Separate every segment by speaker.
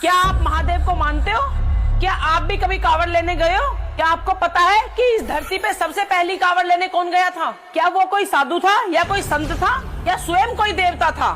Speaker 1: क्या आप महादेव को मानते हो? क्या आप भी कभी कांवड़ लेने गए हो? क्या आपको पता है कि इस धरती पे सबसे पहली कांवड़ लेने कौन गया था? क्या वो कोई साधु था या कोई संत था या स्वयं कोई देवता था?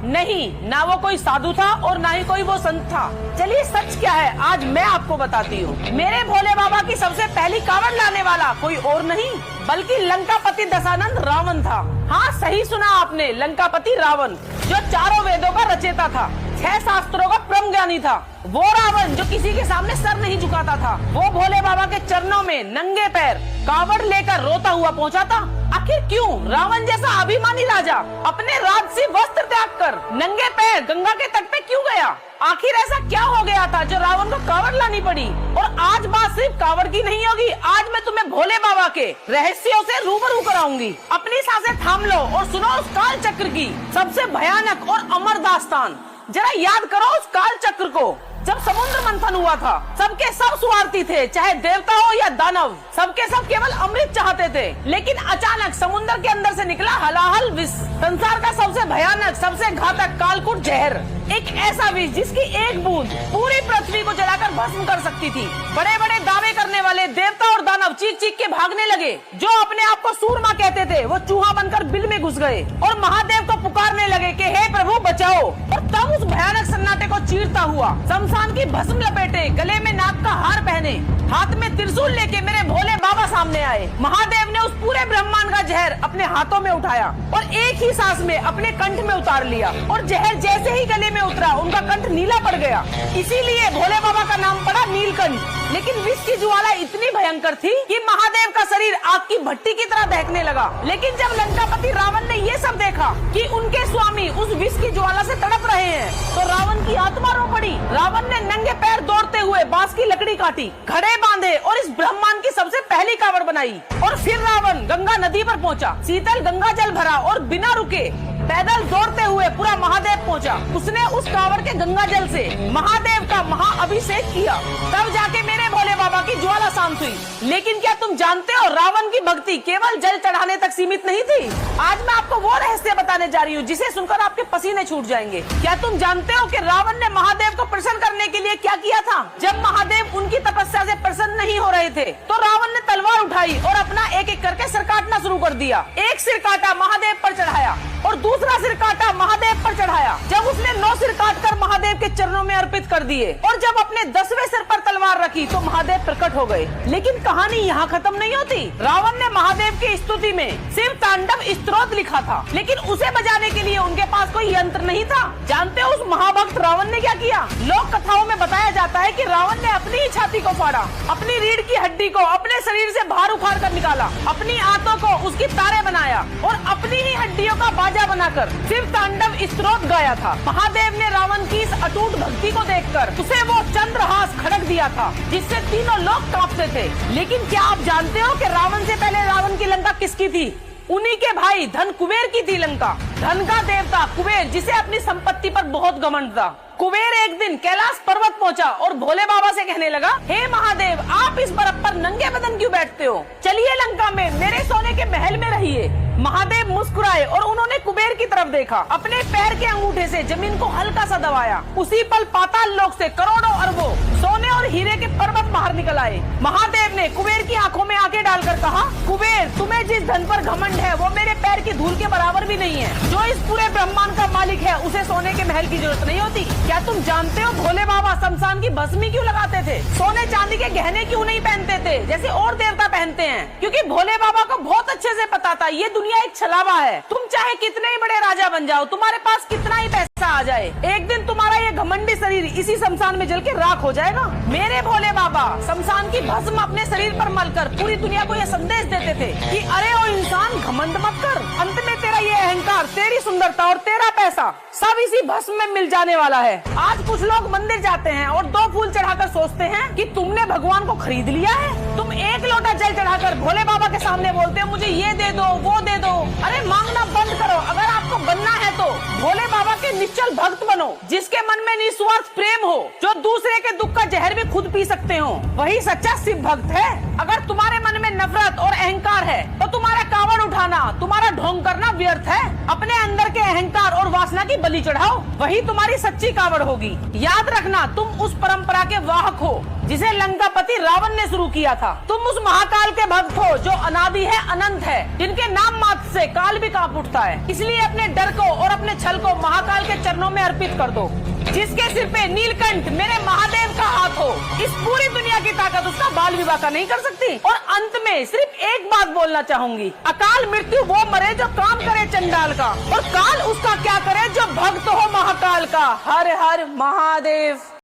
Speaker 1: नहीं, ना वो कोई साधु था और ना ही कोई वो संत था। चलिए सच क्या है आज मैं आपको बताती हूँ। मेरे भोले बाबा की सबसे पहली कांवड़ लाने वाला कोई और नहीं बल्कि लंकापति दशानंद रावण था। हाँ, सही सुना आपने, लंकापति रावण, जो चारों वेदों का रचेता था, 6 शास्त्रों का परम ज्ञानी था। वो रावण जो किसी के सामने सर नहीं झुकाता था, वो भोले बाबा के चरणों में नंगे पैर कांवड़ लेकर रोता हुआ पहुंचा था। आखिर क्यों रावण जैसा अभिमानी राजा अपने राजसी वस्त्र त्याग कर नंगे पैर गंगा के तट पे क्यों गया? आखिर ऐसा क्या हो गया था जो रावण को कांवड़ लानी पड़ी? और आज बात सिर्फ कांवड़ की नहीं होगी, आज मैं तुम्हें भोले बाबा के रहस्यों से रूबरू कराऊंगी। अपनी सांसें थाम लो और सुनो उस काल चक्र की सबसे भयानक और अमर दास्तान। जरा याद करो उस काल चक्र को। जब समुद्र मंथन हुआ था, सबके सब स्वार्थी थे, चाहे देवता हो या दानव, सबके सब केवल अमृत चाहते थे। लेकिन अचानक समुद्र के अंदर से निकला हलाहल विष, संसार का सबसे भयानक, सबसे घातक कालकूट जहर। एक ऐसा विष जिसकी एक बूंद पूरी पृथ्वी को जलाकर भस्म कर सकती थी। बड़े बड़े दावे करने वाले देवता और दानव चीख चीख के भागने लगे। जो अपने आप को सूरमा कहते थे वो चूहा बनकर बिल में घुस गए और महादेव को पुकारने लगे कि हे प्रभु बचाओ। और तब उस भयानक सन्नाटे को चीरता हुआ शमशान की भस्म लपेटे, गले में नाग का हार पहने, हाथ में त्रिशूल लेके मेरे भोले बाबा सामने आए। महादेव ने उस पूरे ब्रह्मांड का जहर अपने हाथों में उठाया और एक ही सांस में अपने कंठ में उतार लिया। और जहर जैसे ही गले में उतरा उनका कंठ नीला पड़ गया। इसीलिए भोले बाबा का नाम पड़ा नीलकंठ। लेकिन विष की ज्वाला इतनी भयंकर थी कि महादेव का शरीर आग की भट्टी की तरह दहकने लगा। लेकिन जब लंकापति रावण ने ये सब देखा कि उनके स्वामी उस विष की ज्वाला से तड़प रहे हैं, तो रावण की आत्मा रो पड़ी। रावण ने नंगे पैर दौड़ते हुए बांस की लकड़ी काटी, घड़े बांधे और इस ब्रह्मांड की सबसे पहली कांवड़ बनाई। और फिर रावण गंगा नदी पर पहुंचा, शीतल गंगा जल भरा और बिना रुके पैदल दौड़ते हुए पूरा महादेव पहुंचा। उसने उस कांवड़ के गंगा जल से महादेव का महाअभिषेक किया, तब जाके मेरे भोले बाबा की ज्वाला शांत हुई। लेकिन क्या तुम जानते हो रावण की भक्ति केवल जल चढ़ाने तक सीमित नहीं थी। आज मैं आपको वो रहस्य बताने जा रही हूँ जिसे सुनकर आपके पसीने छूट जाएंगे। क्या तुम जानते हो कि रावण ने महादेव को प्रसन्न करने के लिए क्या किया था? जब महादेव उनकी तपस्या से प्रसन्न नहीं हो रहे थे तो रावण ने तलवार उठाई और अपना एक एक करके सिर काटना शुरू कर दिया। एक सिर काटा महादेव पर चढ़ाया और दूसरा सिर काटा महादेव पर चढ़ाया। जब उसने 9 सिर काटकर महादेव के चरणों में अर्पित कर दिए और जब अपने 10वें सिर पर तलवार रखी तो महादेव प्रकट हो गए। लेकिन कहानी यहाँ खत्म नहीं होती। रावण ने महादेव की स्तुति में शिव तांडव स्तोत्र लिखा था, लेकिन उसे बजाने के लिए उनके पास कोई यंत्र नहीं था। जानते हो उस महाभक्त रावण ने क्या किया? लोक कथाओं में बताया जाता है कि रावण ने अपनी ही छाती को फाड़ा, अपनी रीढ़ की हड्डी को अपने शरीर से बाहर उखाड़ कर निकाला, अपनी आंतों को उसकी तारे बनाया और अपनी ही हड्डियों का बाजा बनाकर शिव तांडव स्तोत्र गाया था। महादेव ने रावण की इस अटूट भक्ति को देखकर उसे वो चंद्रहास खड़क दिया था जिससे तीनों लोग कांपते थे। लेकिन क्या आप जानते हो कि रावण से पहले रावण की लंका किसकी थी? उन्हीं के भाई धन कुबेर की थी लंका। धन का देवता कुबेर, जिसे अपनी संपत्ति पर बहुत घमंड था। कुबेर एक दिन कैलाश पर्वत पहुंचा और भोले बाबा से कहने लगा, हे महादेव, आप इस बर्फ पर नंगे बदन क्यों बैठते हो? चलिए लंका में मेरे सोने के महल में रहिए। महादेव मुस्कुराए और उन्होंने कुबेर की तरफ देखा, अपने पैर के अंगूठे से जमीन को हल्का सा दबाया। उसी पल पाताल लोक से करोड़ों अरबों सोने और हीरे के पर्वत बाहर निकल आए। महादेव ने कुबेर की आंखों में आंखें डालकर कहा, कुबेर, तुम्हें जिस धन पर घमंड है वो मेरे पैर की धूल के बराबर भी नहीं है। जो इस पूरे ब्रह्मांड का मालिक है उसे सोने के महल की जरूरत नहीं होती। क्या तुम जानते हो भोले बाबा शमशान की भस्मी क्यों लगाते थे? सोने चांदी के गहने क्यों नहीं पहनते थे जैसे और देवता पहनते हैं? क्योंकि भोले बाबा को बहुत अच्छे से पता था ये दुनिया एक छलावा है। तुम चाहे कितने ही बड़े राजा बन जाओ, तुम्हारे पास कितना ही पैसा आ जाए, एक दिन तुम्हारा ये घमंडी शरीर इसी शमशान में जल के राख हो जाएगा। मेरे भोले बाबा शमशान की भस्म अपने शरीर पर मलकर पूरी दुनिया को यह संदेश देते थे कि अरे ओ इंसान, घमंड मत कर। अंत में तेरा ये अहंकार, तेरी सुंदरता और तेरा पैसा सब इसी भस्म में मिल जाने वाला है। आज कुछ लोग मंदिर जाते हैं और 2 फूल चढ़ाकर सोचते हैं कि तुमने भगवान को खरीद लिया है। तुम 1 लोटा जल चढ़ाकर भोले बाबा के सामने बोलते हो मुझे ये दे दो, वो दे दो। अरे मांगना बंद करो। अगर आपको बनना है तो भोले बाबा के के निश्चल भक्त बनो, जिसके मन में निस्वार्थ प्रेम हो, जो दूसरे के दुख का जहर भी खुद पी सकते हो। वही सच्चा शिव भक्त है। अगर तुम्हारे मन में नफरत और अहंकार है तो तुम्हारा कावड़ उठाना, तुम्हारा ढोंग करना व्यर्थ है। अपने अंदर के अहंकार और वासना की बलि चढ़ाओ, वही तुम्हारी सच्ची कावड़ होगी। याद रखना, तुम उस परंपरा के वाहक हो जिसे लंकापति रावण ने शुरू किया था। तुम उस महाकाल के भक्त हो जो अनादि है, अनंत है, जिनके नाम मात्र से काल भी कांप उठता है। इसलिए अपने डर को और अपने छल को महाकाल के चरणों में अर्पित कर दो। जिसके सिर पे नीलकंठ मेरे महादेव का हाथ हो, इस पूरी दुनिया की ताकत उसका बाल विवाह का नहीं कर सकती। और अंत में सिर्फ एक बात बोलना चाहूंगी, अकाल मृत्यु वो मरे जो काम करे चंडाल का, और काल उसका क्या करे जो भक्त हो महाकाल का। हर हर महादेव।